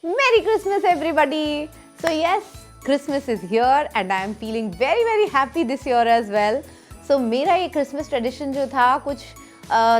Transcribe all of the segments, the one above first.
Merry Christmas everybody! So yes, Christmas is here and I am feeling very happy this year as well. So मेरा ये Christmas tradition जो था कुछ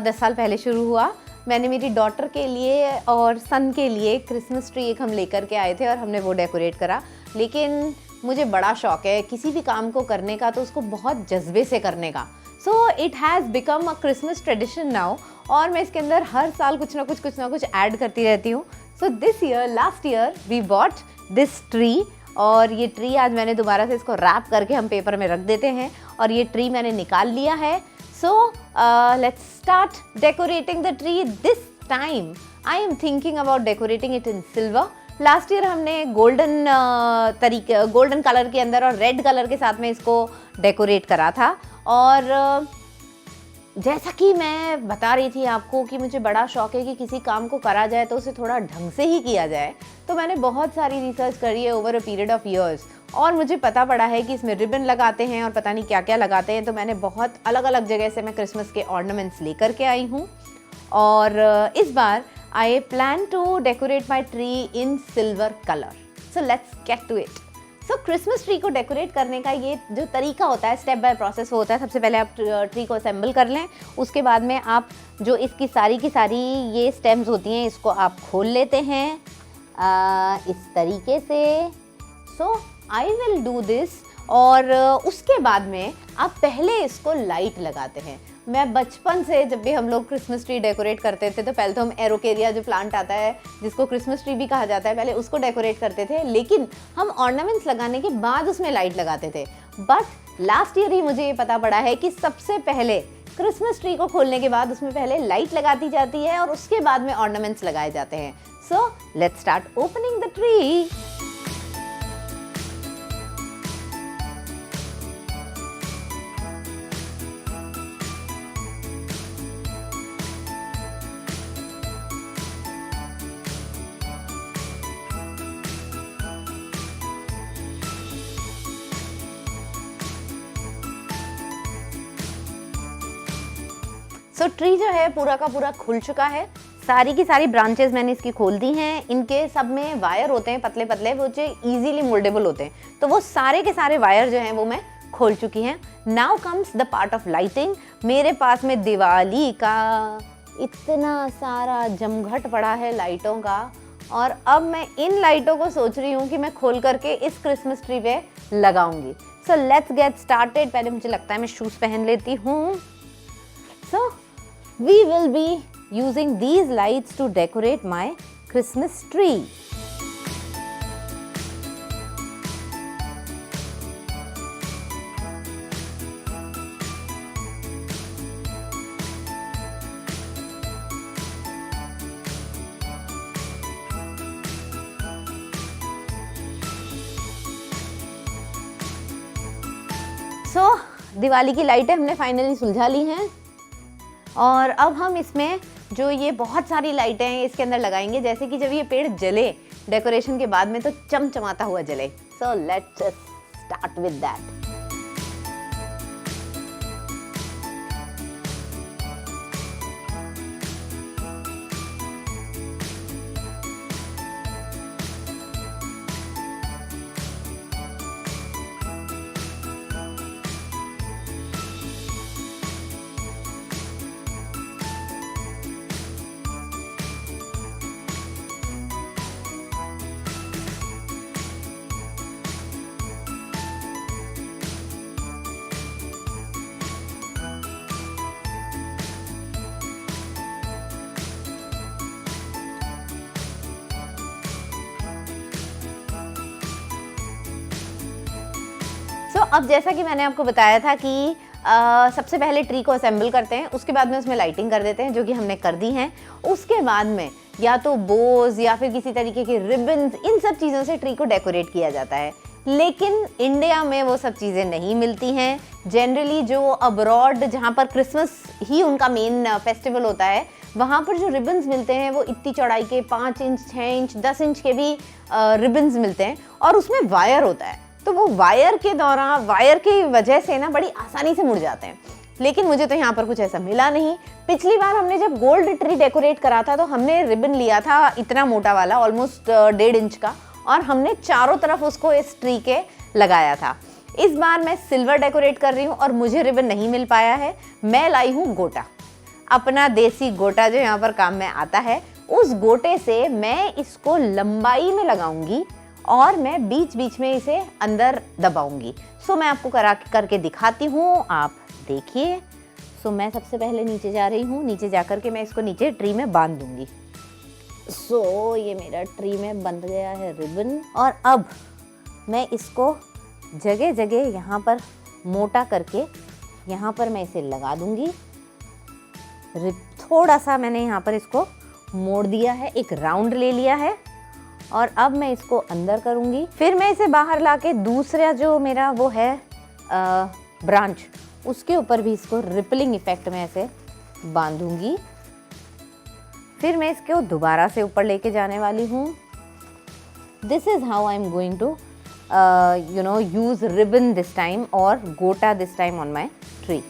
10 साल पहले शुरू हुआ। मैंने मेरी डॉटर के लिए और सन के लिए क्रिसमस ट्री एक हम लेकर के आए थे और हमने वो डेकोरेट करा। लेकिन मुझे बड़ा शौक है किसी भी काम को करने का, तो उसको बहुत जज्बे से करने का। So it has become a Christmas tradition now और मैं इसके अंदर हर साल कुछ ना कुछ ऐड करती रहती हूँ। So this year, last year we bought this tree और ये ट्री आज मैंने दोबारा से इसको रैप करके हम पेपर में रख देते हैं और ये ट्री मैंने निकाल लिया है। So let's start decorating the tree. This time I am thinking about decorating it in silver. Last year हमने गोल्डन कलर के अंदर और रेड कलर के साथ में इसको डेकोरेट करा था। और जैसा कि मैं बता रही थी आपको कि मुझे बड़ा शौक है कि किसी काम को करा जाए तो उसे थोड़ा ढंग से ही किया जाए, तो मैंने बहुत सारी रिसर्च करी है over a period of years और मुझे पता पड़ा है कि इसमें रिबन लगाते हैं और पता नहीं क्या क्या लगाते हैं। तो मैंने बहुत अलग अलग जगह से मैं क्रिसमस के ऑर्नामेंट्स लेकर के आई हूँ और इस बार I plan to decorate my tree in silver colour. So let's get to it. So Christmas tree को डेकोरेट करने का ये जो तरीका होता है, स्टेप बाय प्रोसेस वो होता है। सबसे पहले आप ट्री को असेंबल कर लें, उसके बाद में आप जो इसकी सारी की सारी ये स्टेम्स होती हैं इसको आप खोल लेते हैं इस तरीके से। सो आई विल डू दिस और उसके बाद में आप पहले इसको लाइट लगाते हैं। मैं बचपन से जब भी हम लोग क्रिसमस ट्री डेकोरेट करते थे तो पहले तो हम एरोकेरिया जो प्लांट आता है जिसको क्रिसमस ट्री भी कहा जाता है, पहले उसको डेकोरेट करते थे, लेकिन हम ऑर्नामेंट्स लगाने के बाद उसमें लाइट लगाते थे। बट लास्ट ईयर ही मुझे ये पता पड़ा है कि सबसे पहले क्रिसमस ट्री को खोलने के बाद उसमें पहले लाइट लगाती जाती है और उसके बाद में ऑर्नामेंट्स लगाए जाते हैं। So let's start opening the tree. So tree जो है पूरा का पूरा खुल चुका है। सारी की सारी ब्रांचेस मैंने इसकी खोल दी हैं। इनके सब में वायर होते हैं पतले पतले, वो जो इजीली मोल्डेबल होते हैं, तो वो सारे के सारे वायर जो हैं वो मैं खोल चुकी हैं। Now comes the part of lighting. मेरे पास में दिवाली का इतना सारा जमघट पड़ा है लाइटों का और अब मैं इन लाइटों को सोच रही हूँ कि मैं खोल करके इस क्रिसमस ट्री पे लगाऊंगी। सो लेट्स गेट स्टार्टेड। पहले मुझे लगता है मैं शूज़ पहन लेती हूँ। सो we will be using these lights to decorate my Christmas tree. So, Diwali की लाइटें हमने फाइनली सुलझा ली हैं और अब हम इसमें जो ये बहुत सारी लाइटें हैं इसके अंदर लगाएंगे, जैसे कि जब ये पेड़ जले डेकोरेशन के बाद में तो चमचमाता हुआ जले। So let's start with that. अब जैसा कि मैंने आपको बताया था कि सबसे पहले ट्री को असेंबल करते हैं, उसके बाद में उसमें लाइटिंग कर देते हैं, जो कि हमने कर दी हैं। उसके बाद में या तो बोज या फिर किसी तरीके के रिबन्स, इन सब चीज़ों से ट्री को डेकोरेट किया जाता है। लेकिन इंडिया में वो सब चीज़ें नहीं मिलती हैं। जनरली जो अब्रॉड, जहाँ पर क्रिसमस ही उनका मेन फेस्टिवल होता है, वहाँ पर जो रिबन्स मिलते हैं वो इतनी चौड़ाई के 5 इंच, 6 इंच, 10 इंच के भी रिबन्स मिलते हैं और उसमें वायर होता है। तो वो वायर के दौरान, वायर की वजह से ना बड़ी आसानी से मुड़ जाते हैं। लेकिन मुझे तो यहाँ पर कुछ ऐसा मिला नहीं। पिछली बार हमने जब गोल्ड ट्री डेकोरेट करा था तो हमने रिबन लिया था इतना मोटा वाला, ऑलमोस्ट 1.5 इंच का, और हमने चारों तरफ उसको इस ट्री के लगाया था। इस बार मैं सिल्वर डेकोरेट कर रही हूँ और मुझे रिबन नहीं मिल पाया है। मैं लाई हूँ गोटा, अपना देसी गोटा जो यहाँ पर काम में आता है। उस गोटे से मैं इसको लंबाई में लगाऊंगी और मैं बीच बीच में इसे अंदर दबाऊंगी। सो मैं आपको करके दिखाती हूँ, आप देखिए। सो मैं सबसे पहले नीचे जा रही हूँ, नीचे जाकर के मैं इसको नीचे ट्री में बांध दूंगी। सो ये मेरा ट्री में बंध गया है रिबन, और अब मैं इसको जगह जगह यहाँ पर मोटा करके यहाँ पर मैं इसे लगा दूंगी। थोड़ा सा मैंने यहाँ पर इसको मोड़ दिया है, एक राउंड ले लिया है, और अब मैं इसको अंदर करूँगी। फिर मैं इसे बाहर लाके दूसरा जो मेरा वो है ब्रांच, उसके ऊपर भी इसको रिपलिंग इफेक्ट में ऐसे बांधूंगी। फिर मैं इसको दोबारा से ऊपर लेके जाने वाली हूँ। This is how I am going to use ribbon this time और gota this time on my tree.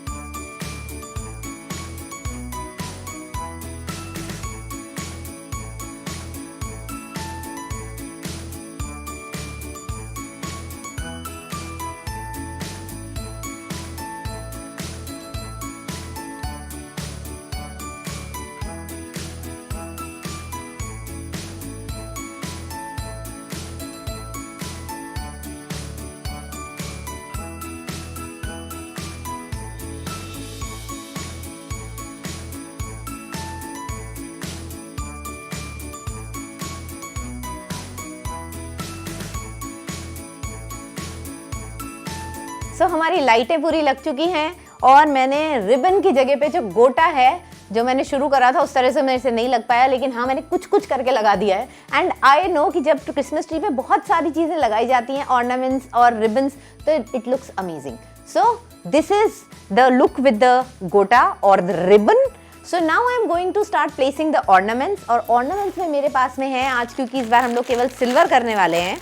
So हमारी लाइटें पूरी लग चुकी हैं और मैंने रिबन की जगह पे जो गोटा है जो मैंने शुरू करा था उस तरह से मेरे से नहीं लग पाया, लेकिन हाँ मैंने कुछ कुछ करके लगा दिया है। एंड आई नो कि जब क्रिसमस ट्री पे बहुत सारी चीज़ें लगाई जाती हैं, ऑर्नामेंट्स और रिबन्स, तो it looks amazing. So this is the look with the gota और the ribbon. So now I am going to start placing the ornaments. और ऑर्नामेंट्स में मेरे पास में है आज, क्योंकि इस बार हम लोग केवल सिल्वर करने वाले हैं,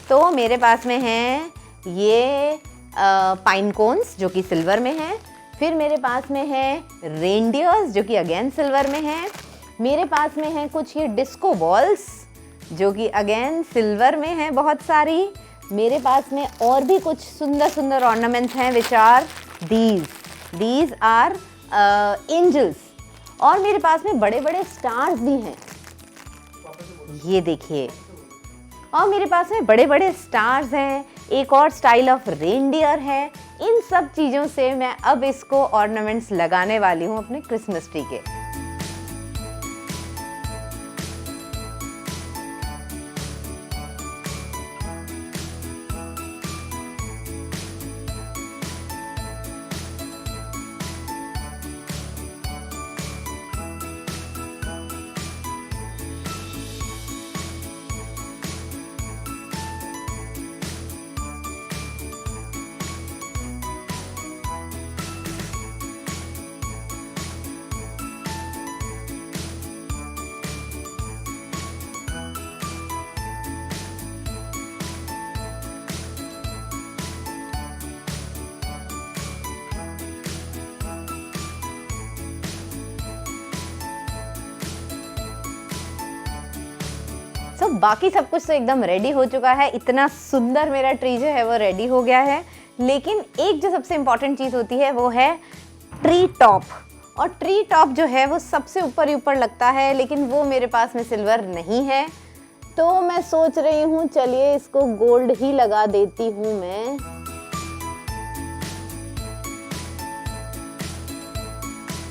तो मेरे पास में है ये पाइन कोन्स जो कि सिल्वर में है। फिर मेरे पास में है रेनडियर्स जो कि अगेन सिल्वर में है। मेरे पास में है कुछ ये डिस्को बॉल्स जो कि अगेन सिल्वर में है बहुत सारी। मेरे पास में और भी कुछ सुंदर सुंदर ऑर्नामेंट्स हैं which are these are angels. और मेरे पास में बड़े बड़े स्टार्स भी हैं, ये देखिए। और मेरे पास में बड़े बड़े स्टार्स हैं, एक और स्टाइल ऑफ रेनडियर है। इन सब चीज़ों से मैं अब इसको ऑर्नामेंट्स लगाने वाली हूँ अपने क्रिसमस ट्री के। तो बाकी सब कुछ तो एकदम रेडी हो चुका है। इतना सुंदर मेरा ट्री जो है वो रेडी हो गया है। लेकिन एक जो सबसे इम्पॉर्टेंट चीज़ होती है वो है ट्री टॉप। और ट्री टॉप जो है वो सबसे ऊपर ही ऊपर लगता है, लेकिन वो मेरे पास में सिल्वर नहीं है। तो मैं सोच रही हूँ चलिए इसको गोल्ड ही लगा देती हूँ मैं।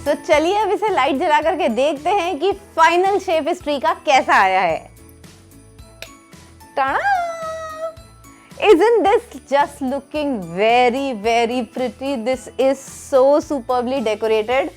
तो चलिए अब इसे लाइट जला करके देखते हैं कि फाइनल शेप इस ट्री का कैसा आया है। Isn't this just looking very very pretty? This is so superbly decorated।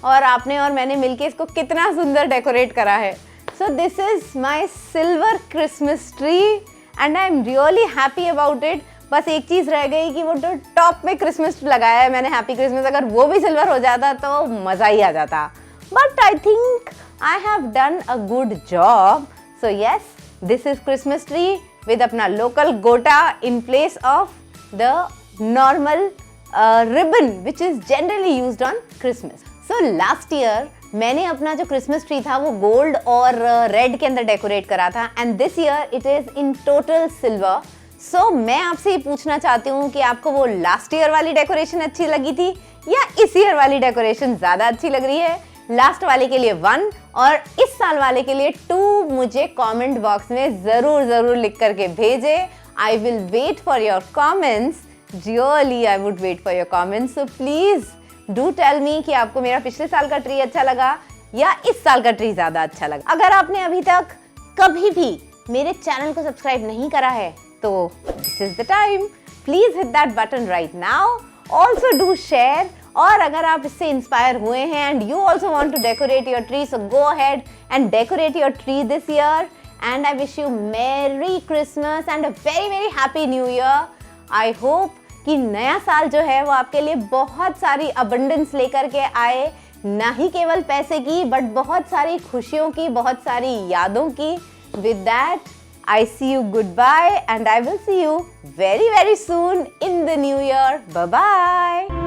और आपने और मैंने मिलके इसको कितना सुंदर डेकोरेट करा है। So this is my silver Christmas tree and I am really happy about it। बस एक चीज़ रह गई कि वो जो टॉप में क्रिसमस लगाया है मैंने, हैप्पी क्रिसमस, अगर वो भी सिल्वर हो जाता तो मज़ा ही आ जाता। But I think I have done a good job। So yes, this is Christmas tree with अपना local गोटा in place of the normal ribbon which is generally used on Christmas. So last year मैंने अपना जो Christmas tree था वो gold और red के अंदर डेकोरेट करा था and this year it is in total silver. So मैं आपसे ये पूछना चाहती हूँ कि आपको वो लास्ट ईयर वाली डेकोरेशन अच्छी लगी थी या इस ईयर वाली डेकोरेशन ज़्यादा अच्छी लग रही है. लास्ट वाले के लिए 1 और इस साल वाले के लिए 2 मुझे कमेंट बॉक्स में ज़रूर लिख करके भेजे. I will wait for your comments. Really I would wait for your comments. So please do tell me कि आपको मेरा पिछले साल का ट्री अच्छा लगा या इस साल का ट्री ज़्यादा अच्छा लगा. अगर आपने अभी तक कभी भी मेरे चैनल को सब्सक्राइब नहीं करा है तो this is the time. Please hit that button right now. Also do share. और अगर आप इससे इंस्पायर हुए हैं and you also want to decorate your tree so go ahead and decorate your tree this year. And I wish you merry Christmas and a very happy new year. I hope कि नया साल जो है वो आपके लिए बहुत सारी अबंडेंस लेकर के आए, ना ही केवल पैसे की बट बहुत सारी खुशियों की, बहुत सारी यादों की. With that I see you goodbye and I will see you very soon in the new year. Bye bye.